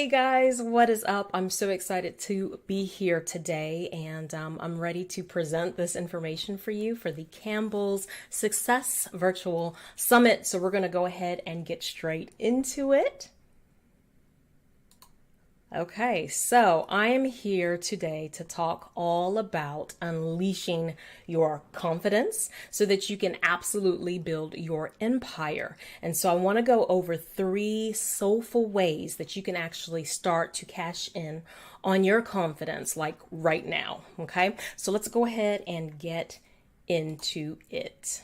Hey guys, what is up? I'm so excited to be here today, and I'm ready to present this information for you for the Campbell's Success Virtual Summit. So we're going to go ahead and get straight into it. Okay, so I am here today to talk all about unleashing your confidence so that you can absolutely build your empire. And so I want to go over 3 soulful ways that you can actually start to cash in on your confidence, like right now. Okay, so let's go ahead and get into it.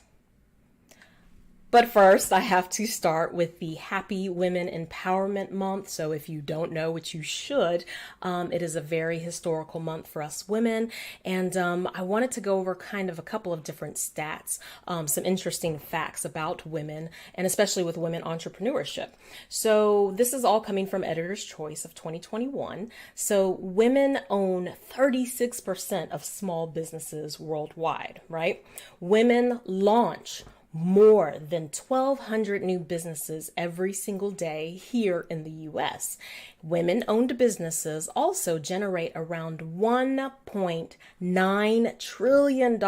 But first, I have to start with the Happy Women Empowerment Month. So if you don't know, which you should, it is a very historical month for us women. And I wanted to go over kind of a couple of different stats, some interesting facts about women, and especially with women entrepreneurship. So this is all coming from Editor's Choice of 2021. So women own 36% of small businesses worldwide, right? Women launch more than 1,200 new businesses every single day here in the US. Women-owned businesses also generate around $1.9 trillion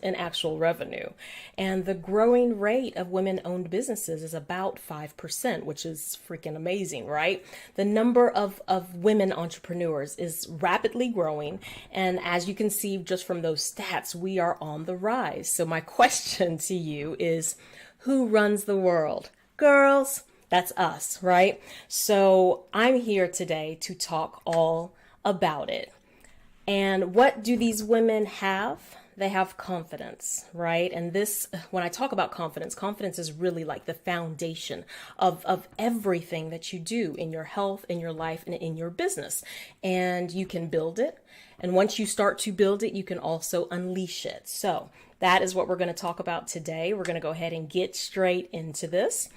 in actual revenue. And the growing rate of women-owned businesses is about 5%, which is freaking amazing, right? The number of women entrepreneurs is rapidly growing. And as you can see just from those stats, we are on the rise. So my question to you is, who runs the world? Girls. That's us, right? So I'm here today to talk all about it. And what do these women have? They have confidence, right? And this, when I talk about confidence, confidence is really like the foundation of everything that you do in your health, in your life, and in your business. And you can build it. And once you start to build it, you can also unleash it. So that is what we're going to talk about today. We're going to go ahead and get straight into this.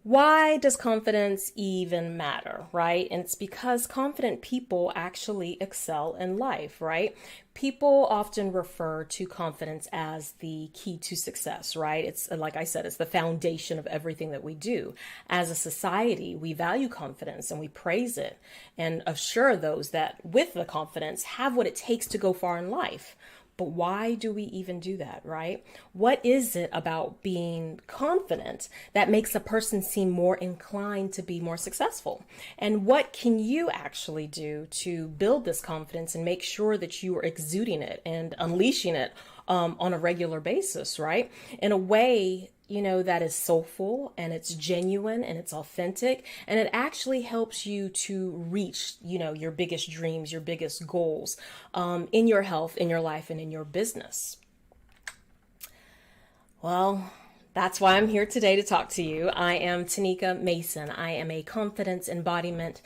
Why does confidence even matter, right? And it's because confident people actually excel in life, right? People often refer to confidence as the key to success, right? It's like I said, it's the foundation of everything that we do. As a society, we value confidence and we praise it and assure those that with the confidence have what it takes to go far in life. But why do we even do that, right? What is it about being confident that makes a person seem more inclined to be more successful? And what can you actually do to build this confidence and make sure that you are exuding it and unleashing it on a regular basis, right? In a way, that is soulful and it's genuine and it's authentic, and it actually helps you to reach, your biggest dreams, your biggest goals, in your health, in your life, and in your business. Well, that's why I'm here today to talk to you. I am Tanika Mason. I am a confidence embodiment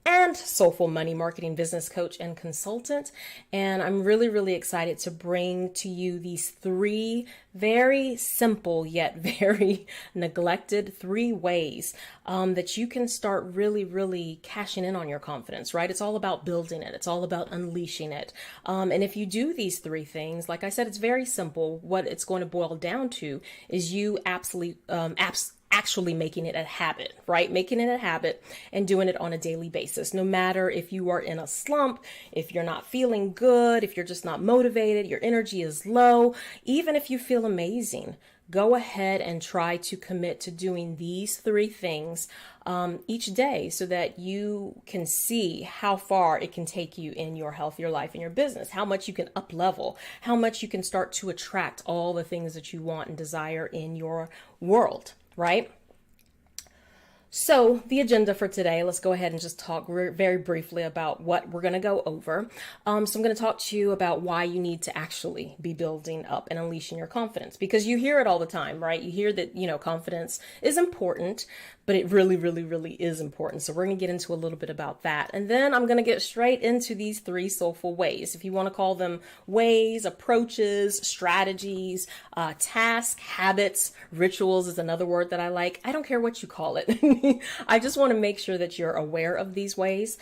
and soulful money marketing business coach and consultant. And I'm really, really excited to bring to you these 3 very simple yet very neglected 3 ways that you can start really, really cashing in on your confidence, right? It's all about building it. It's all about unleashing it. And if you do these 3 things, like I said, it's very simple. What it's going to boil down to is you actually making it a habit, right? Making it a habit and doing it on a daily basis. No matter if you are in a slump, if you're not feeling good, if you're just not motivated, your energy is low, even if you feel amazing, go ahead and try to commit to doing these 3 things each day so that you can see how far it can take you in your health, your life, and your business, how much you can up level, how much you can start to attract all the things that you want and desire in your world. Right? So the agenda for today, let's go ahead and just talk very briefly about what we're going to go over. So I'm going to talk to you about why you need to actually be building up and unleashing your confidence, because you hear it all the time, right? You hear that, confidence is important, but it really, really, really is important. So we're going to get into a little bit about that. And then I'm going to get straight into these 3 soulful ways. If you want to call them ways, approaches, strategies, tasks, habits, rituals is another word that I like. I don't care what you call it. I just want to make sure that you're aware of these ways.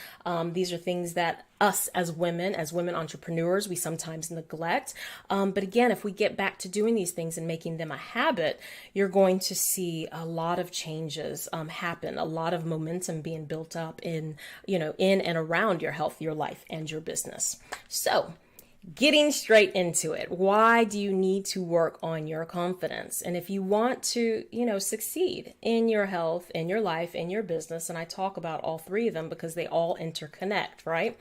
These are things that us as women entrepreneurs, we sometimes neglect. But again, if we get back to doing these things and making them a habit, you're going to see a lot of changes happen, a lot of momentum being built up in and around your health, your life, and your business. So, getting straight into it, why do you need to work on your confidence? And if you want to, succeed in your health, in your life, in your business, and I talk about all three of them because they all interconnect, right?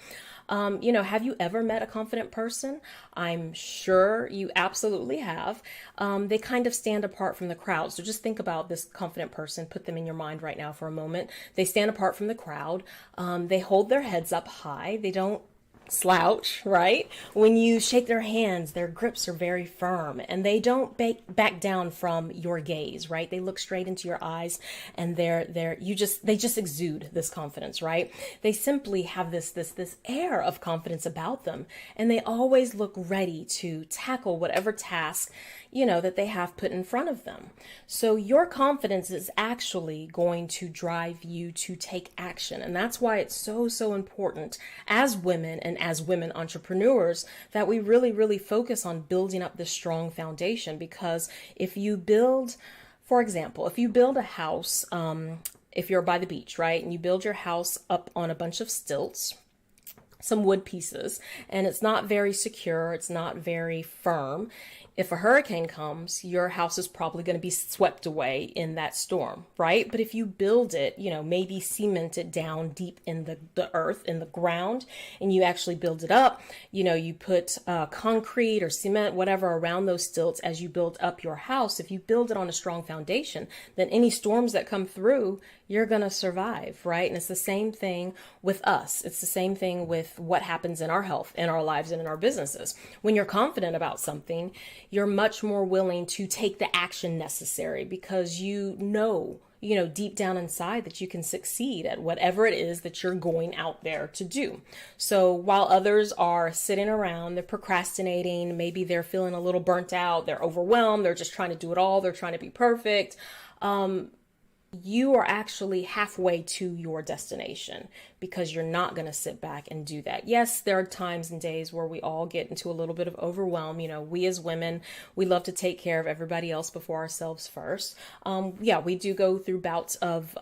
Have you ever met a confident person? I'm sure you absolutely have. They kind of stand apart from the crowd. So just think about this confident person, put them in your mind right now for a moment. They stand apart from the crowd. They hold their heads up high. They don't slouch, right? When you shake their hands, their grips are very firm and they don't back down from your gaze, right? They look straight into your eyes and they just exude this confidence, right? They simply have this air of confidence about them, and they always look ready to tackle whatever task that they have put in front of them. So your confidence is actually going to drive you to take action. And that's why it's so important as women and as women entrepreneurs that we really, really focus on building up this strong foundation. Because if you build, for example, if you build a house, if you're by the beach, right, and you build your house up on a bunch of stilts, some wood pieces, and it's not very secure, it's not very firm. If a hurricane comes, your house is probably going to be swept away in that storm, right? But if you build it, maybe cement it down deep in the earth, in the ground, and you actually build it up, you put concrete or cement, whatever, around those stilts as you build up your house. If you build it on a strong foundation, then any storms that come through, you're going to survive, right? And it's the same thing with us. It's the same thing with what happens in our health, in our lives, and in our businesses. When you're confident about something, you're much more willing to take the action necessary because deep down inside that you can succeed at whatever it is that you're going out there to do. So while others are sitting around, they're procrastinating, maybe they're feeling a little burnt out, they're overwhelmed, they're just trying to do it all, they're trying to be perfect. You are actually halfway to your destination because you're not going to sit back and do that. Yes, there are times and days where we all get into a little bit of overwhelm. We as women, we love to take care of everybody else before ourselves first. We do go through bouts of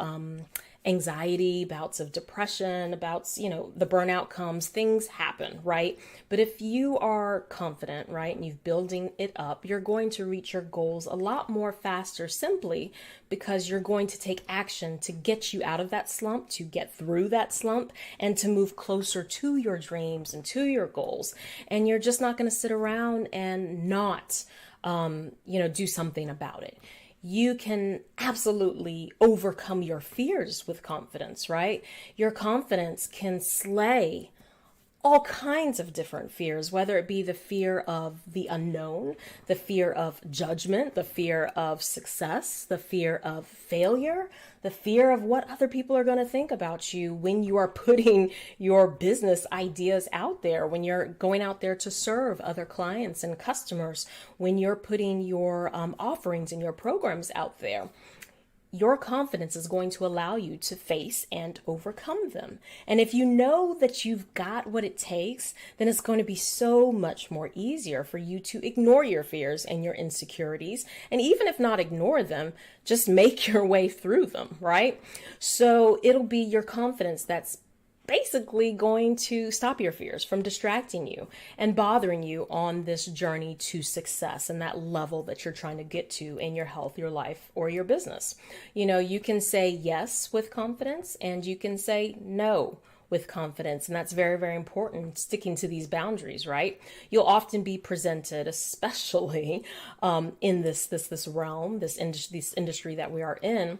anxiety, bouts of depression, bouts, the burnout comes, things happen, right? But if you are confident, right, and you're building it up, you're going to reach your goals a lot more faster simply because you're going to take action to get you out of that slump, to get through that slump, and to move closer to your dreams and to your goals. And you're just not going to sit around and not, do something about it. You can absolutely overcome your fears with confidence, right? Your confidence can slay all kinds of different fears, whether it be the fear of the unknown, the fear of judgment, the fear of success, the fear of failure, the fear of what other people are going to think about you when you are putting your business ideas out there, when you're going out there to serve other clients and customers, when you're putting your offerings and your programs out there. Your confidence is going to allow you to face and overcome them. And if you know that you've got what it takes, then it's going to be so much more easier for you to ignore your fears and your insecurities. And even if not ignore them, just make your way through them, right? So it'll be your confidence that's basically going to stop your fears from distracting you and bothering you on this journey to success and that level that you're trying to get to in your health, your life, or your business. You can say yes with confidence and you can say no with confidence. And that's very, very important, sticking to these boundaries, right? You'll often be presented, especially in this realm, this industry that we are in,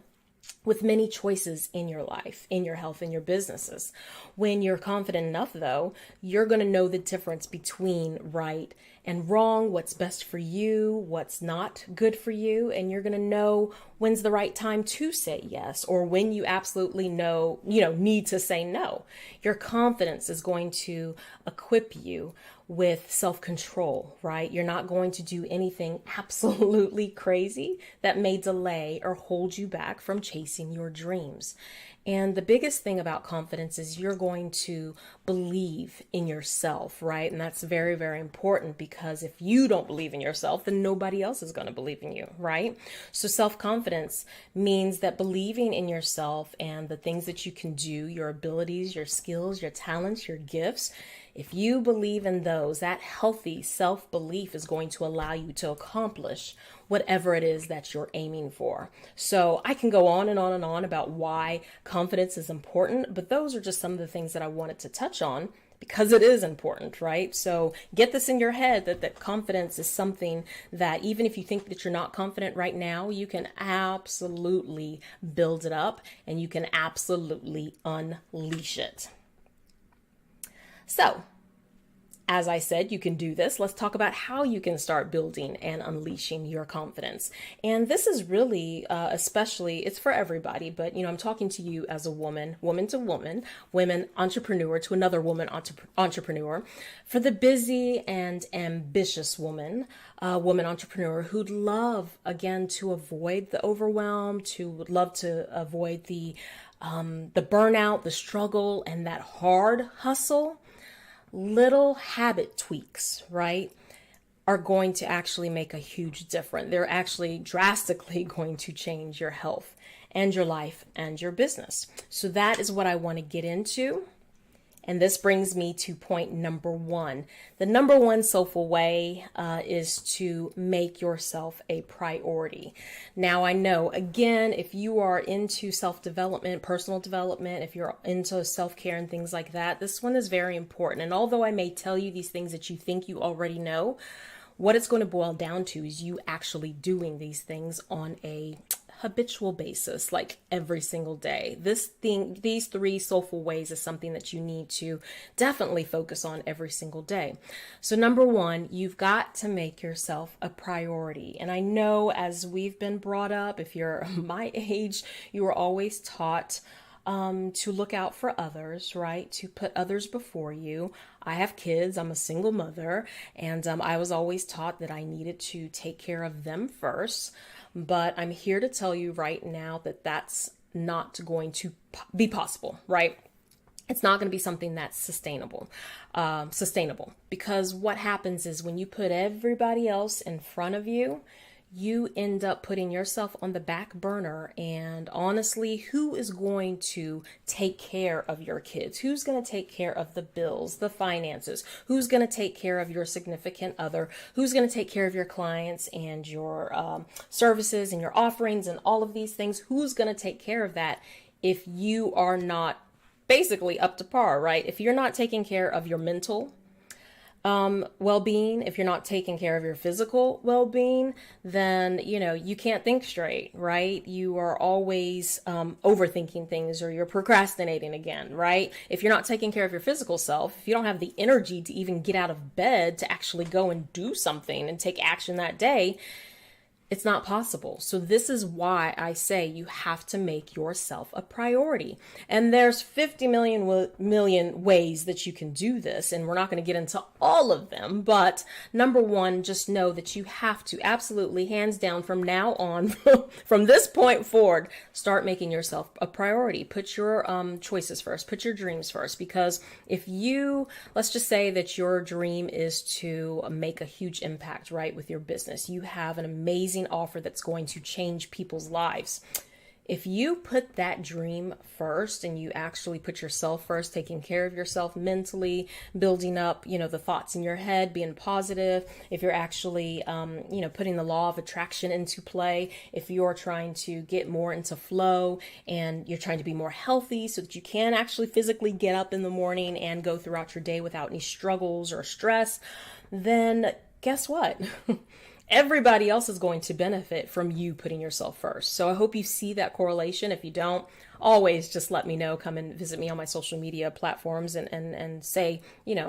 with many choices in your life, in your health, in your businesses. When you're confident enough, though, you're going to know the difference between right and wrong, what's best for you, what's not good for you, and you're going to know when's the right time to say yes, or when you absolutely need to say no. Your confidence is going to equip you with self-control, right? You're not going to do anything absolutely crazy that may delay or hold you back from chasing your dreams. And the biggest thing about confidence is you're going to believe in yourself, right? And that's very, very important, because if you don't believe in yourself, then nobody else is going to believe in you, right? So self-confidence means that believing in yourself and the things that you can do, your abilities, your skills, your talents, your gifts, if you believe in those, that healthy self-belief is going to allow you to accomplish whatever it is that you're aiming for. So I can go on and on and on about why confidence is important, but those are just some of the things that I wanted to touch on, because it is important, right? So get this in your head that confidence is something that even if you think that you're not confident right now, you can absolutely build it up and you can absolutely unleash it. So, as I said, you can do this. Let's talk about how you can start building and unleashing your confidence. And this is really, especially, it's for everybody, but I'm talking to you as a woman, woman to woman, women entrepreneur to another woman entrepreneur, for the busy and ambitious woman, woman entrepreneur who'd love, again, to avoid the overwhelm, would love to avoid the burnout, the struggle, and that hard hustle. Little habit tweaks, right, are going to actually make a huge difference. They're actually drastically going to change your health and your life and your business. So that is what I want to get into. And this brings me to point number one. The number one soulful way is to make yourself a priority. Now, I know, again, if you are into self-development, personal development, if you're into self-care and things like that, this one is very important. And although I may tell you these things that you think you already know, what it's going to boil down to is you actually doing these things on a habitual basis, like every single day. These three soulful ways is something that you need to definitely focus on every single day. So number one, you've got to make yourself a priority. And I know, as we've been brought up, if you're my age, you were always taught to look out for others, right? To put others before you. I have kids. I'm a single mother, and I was always taught that I needed to take care of them first. But I'm here to tell you right now that that's not going to be possible, right? It's not going to be something that's sustainable, because what happens is when you put everybody else in front of you, you end up putting yourself on the back burner. And honestly, who is going to take care of your kids? Who's going to take care of the bills, the finances? Who's going to take care of your significant other? Who's going to take care of your clients and your services and your offerings and all of these things? Who's going to take care of that if you are not basically up to par, right? If you're not taking care of your mental well-being, if you're not taking care of your physical well-being, then, you can't think straight, right? You are always overthinking things, or you're procrastinating again, right? If you're not taking care of your physical self, if you don't have the energy to even get out of bed to actually go and do something and take action that day, it's not possible. So this is why I say you have to make yourself a priority. And there's 50 million ways that you can do this. And we're not going to get into all of them. But number one, just know that you have to absolutely, hands down, from now on, from this point forward, start making yourself a priority. Put your choices first. Put your dreams first. Because if let's just say that your dream is to make a huge impact, right, with your business. You have an amazing offer that's going to change people's lives. If you put that dream first and you actually put yourself first, taking care of yourself mentally, building up, the thoughts in your head, being positive, if you're actually, putting the law of attraction into play, if you're trying to get more into flow and you're trying to be more healthy so that you can actually physically get up in the morning and go throughout your day without any struggles or stress, then guess what? Everybody else is going to benefit from you putting yourself first. So I hope you see that correlation. If you don't, always just let me know. Come and visit me on my social media platforms and say,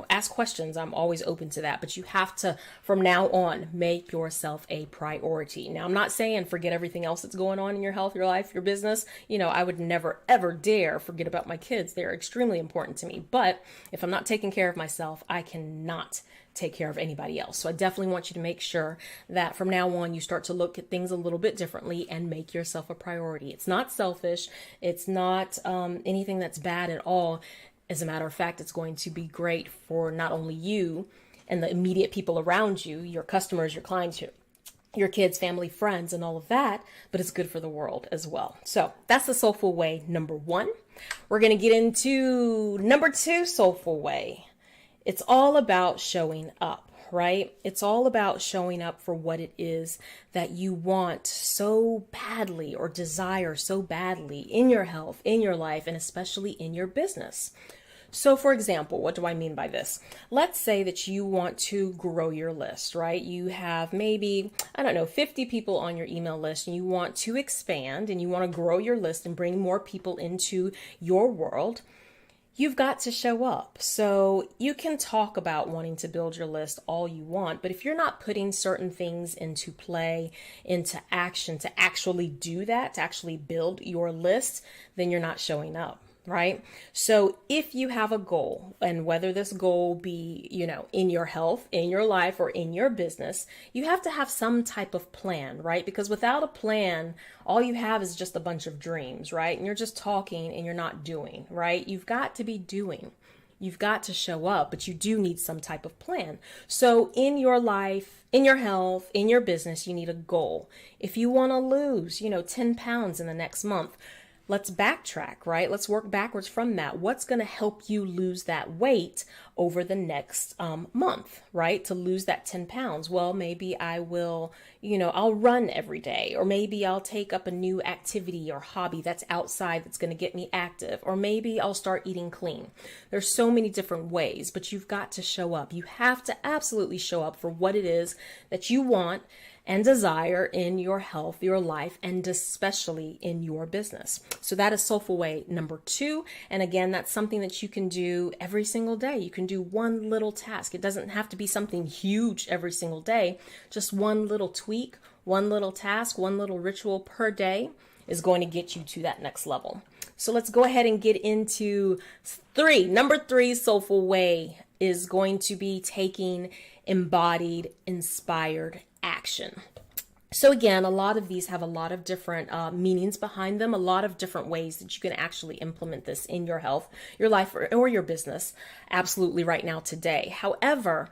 ask questions. I'm always open to that. But you have to, from now on, make yourself a priority. Now, I'm not saying forget everything else that's going on in your health, your life, your business. I would never, ever dare forget about my kids. They're extremely important to me. But if I'm not taking care of myself, I cannot take care of anybody else. So I definitely want you to make sure that from now on you start to look at things a little bit differently and make yourself a priority. It's not selfish. It's not anything that's bad at all. As a matter of fact, it's going to be great for not only you and the immediate people around you, your customers, your clients, your kids, family, friends, and all of that, but it's good for the world as well. So that's the soulful way, number 1. We're going to get into number 2 soulful way. It's all about showing up, right? It's all about showing up for what it is that you want so badly or desire so badly in your health, in your life, and especially in your business. So for example, what do I mean by this? Let's say that you want to grow your list, right? You have maybe, 50 people on your email list, and you want to expand and you want to grow your list and bring more people into your world. You've got to show up. So you can talk about wanting to build your list all you want, but if you're not putting certain things into play, into action, to actually do that, to actually build your list, then you're not showing up. Right? So if you have a goal, and whether this goal be, in your health, in your life, or in your business, you have to have some type of plan, right? Because without a plan, all you have is just a bunch of dreams, right? And you're just talking and you're not doing, right? You've got to be doing. You've got to show up, but you do need some type of plan. So in your life, in your health, in your business, you need a goal. If you want to lose, 10 pounds in the next month, let's backtrack, right? Let's work backwards from that. What's going to help you lose that weight over the next month, right? To lose that 10 pounds. Well, maybe I will, I'll run every day, or maybe I'll take up a new activity or hobby that's outside that's going to get me active, or maybe I'll start eating clean. There's so many different ways, but you've got to show up. You have to absolutely show up for what it is that you want and desire in your health, your life, and especially in your business. So that is soulful way number 2. And again, that's something that you can do every single day. You can do one little task. It doesn't have to be something huge every single day. Just one little tweak, one little task, one little ritual per day is going to get you to that next level. So let's go ahead and get into 3. Number 3 soulful way is going to be taking embodied, inspired action. So again, a lot of these have a lot of different meanings behind them, a lot of different ways that you can actually implement this in your health, your life, or your business absolutely right now today. However,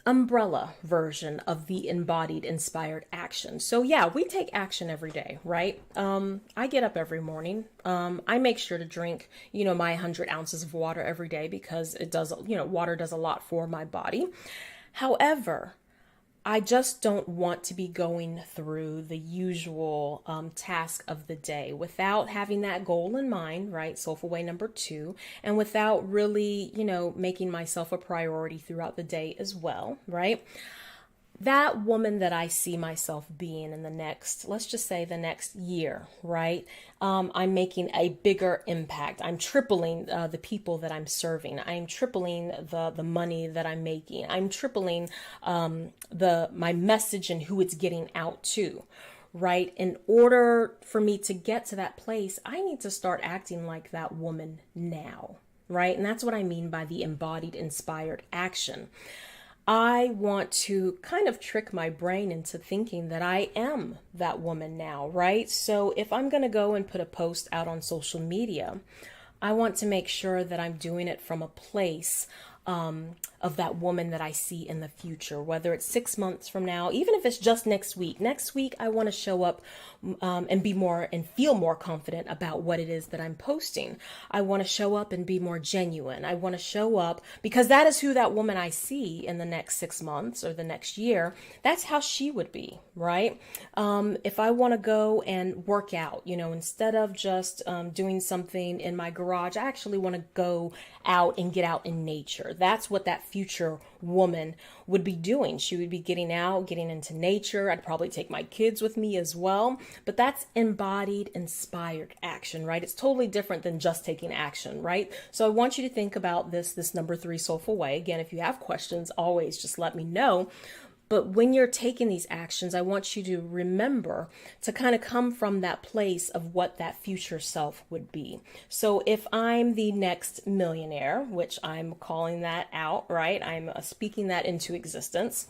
umbrella version of the embodied inspired action. So yeah, we take action every day, right? I get up every morning. I make sure to drink, my 100 ounces of water every day because it does, water does a lot for my body. However, I just don't want to be going through the usual task of the day without having that goal in mind, right? Soulful way number 2, and without really, making myself a priority throughout the day as well, right? That woman that I see myself being in the next, let's just say the next year, right? I'm making a bigger impact. I'm tripling the people that I'm serving. I'm tripling the money that I'm making. I'm tripling my message and who it's getting out to, right? In order for me to get to that place, I need to start acting like that woman now, right? And that's what I mean by the embodied inspired action. I want to kind of trick my brain into thinking that I am that woman now, right? So if I'm going to go and put a post out on social media, I want to make sure that I'm doing it from a place of that woman that I see in the future, whether it's 6 months from now, even if it's just next week. Next week, I want to show up and be more and feel more confident about what it is that I'm posting. I want to show up and be more genuine. I want to show up because that is who that woman I see in the next 6 months or the next year. That's how she would be, right? If I want to go and work out, instead of just doing something in my garage, I actually want to go out and get out in nature. That's what that future woman would be doing. She would be getting out, getting into nature. I'd probably take my kids with me as well. But that's embodied, inspired action, right? It's totally different than just taking action, right? So I want you to think about this number 3 soulful way. Again, if you have questions, always just let me know. But when you're taking these actions, I want you to remember to kind of come from that place of what that future self would be. So if I'm the next millionaire, which I'm calling that out, right? I'm speaking that into existence.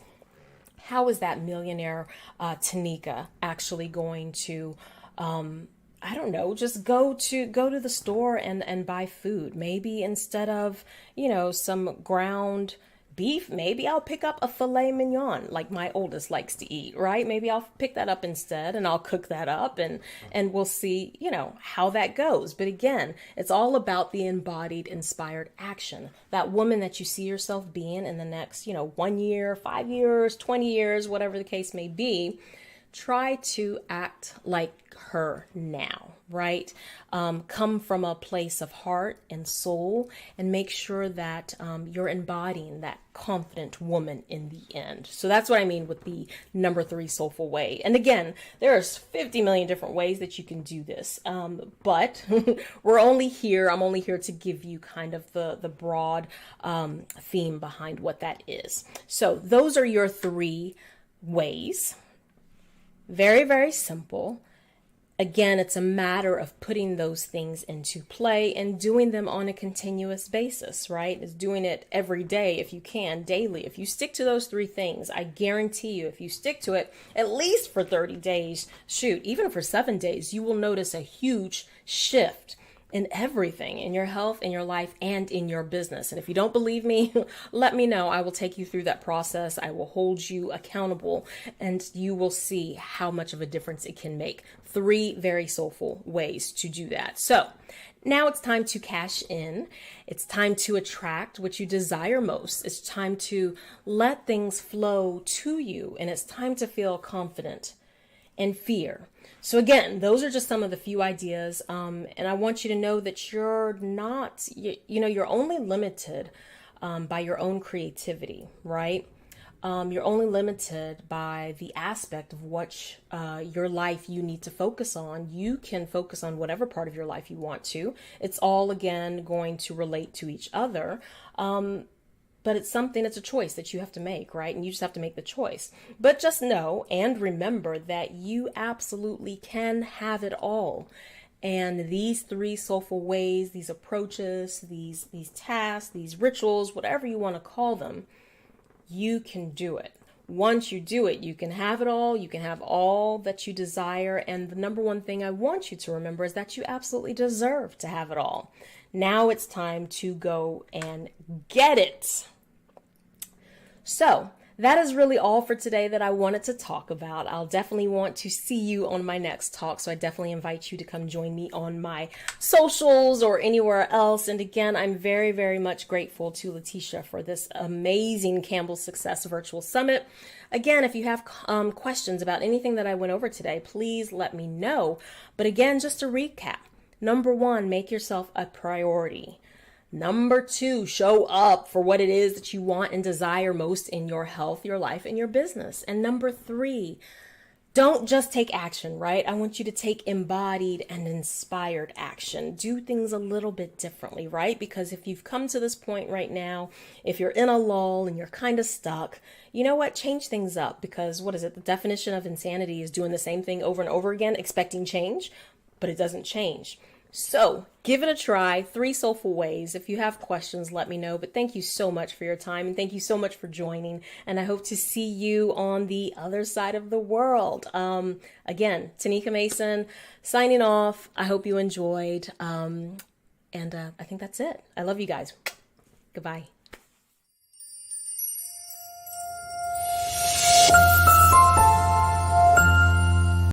How is that millionaire Tanika actually going to I don't know, just go to the store and buy food? Maybe instead of, some ground beef, maybe I'll pick up a filet mignon like my oldest likes to eat, right? Maybe I'll pick that up instead and I'll cook that up and we'll see, how that goes. But again, it's all about the embodied, inspired action. That woman that you see yourself being in the next, 1 year, 5 years, 20 years, whatever the case may be. Try to act like her now, right? Come from a place of heart and soul and make sure that you're embodying that confident woman in the end. So that's what I mean with the number 3 soulful way. And again, there's 50 million different ways that you can do this. But I'm only here to give you kind of the broad theme behind what that is. So those are your 3 ways. Very, very simple. Again, it's a matter of putting those things into play and doing them on a continuous basis, right? It's doing it every day if you can, daily. If you stick to those 3 things, I guarantee you, if you stick to it at least for 30 days, even for 7 days, you will notice a huge shift in everything, in your health, in your life, and in your business. And if you don't believe me, let me know. I will take you through that process. I will hold you accountable, and you will see how much of a difference it can make. 3 very soulful ways to do that. So now it's time to cash in. It's time to attract what you desire most. It's time to let things flow to you, and it's time to feel confident and fear. So again, those are just some of the few ideas. And I want you to know that you're not, you're only limited by your own creativity, right? You're only limited by the aspect of what your life you need to focus on. You can focus on whatever part of your life you want to. It's all, again, going to relate to each other. But it's a choice that you have to make, right? And you just have to make the choice. But just know and remember that you absolutely can have it all. And these 3 soulful ways, these approaches, these tasks, these rituals, whatever you want to call them, you can do it. Once you do it, you can have it all. You can have all that you desire. And the number 1 thing I want you to remember is that you absolutely deserve to have it all. Now it's time to go and get it. So that is really all for today that I wanted to talk about. I'll definitely want to see you on my next talk. So I definitely invite you to come join me on my socials or anywhere else. And again, I'm very, very much grateful to Letitia for this amazing Campbell's Success Virtual Summit. Again, if you have questions about anything that I went over today, please let me know. But again, just to recap, number 1, make yourself a priority. Number 2, show up for what it is that you want and desire most in your health, your life, and your business. And number 3, don't just take action, right? I want you to take embodied and inspired action. Do things a little bit differently, right? Because if you've come to this point right now, if you're in a lull and you're kind of stuck, you know what? Change things up, because what is it? The definition of insanity is doing the same thing over and over again, expecting change, but it doesn't change. So give it a try. 3 soulful ways. If you have questions, let me know. But thank you so much for your time, and thank you so much for joining. And I hope to see you on the other side of the world. Again, Tanika Mason signing off. I hope you enjoyed. And I think that's it. I love you guys. Goodbye.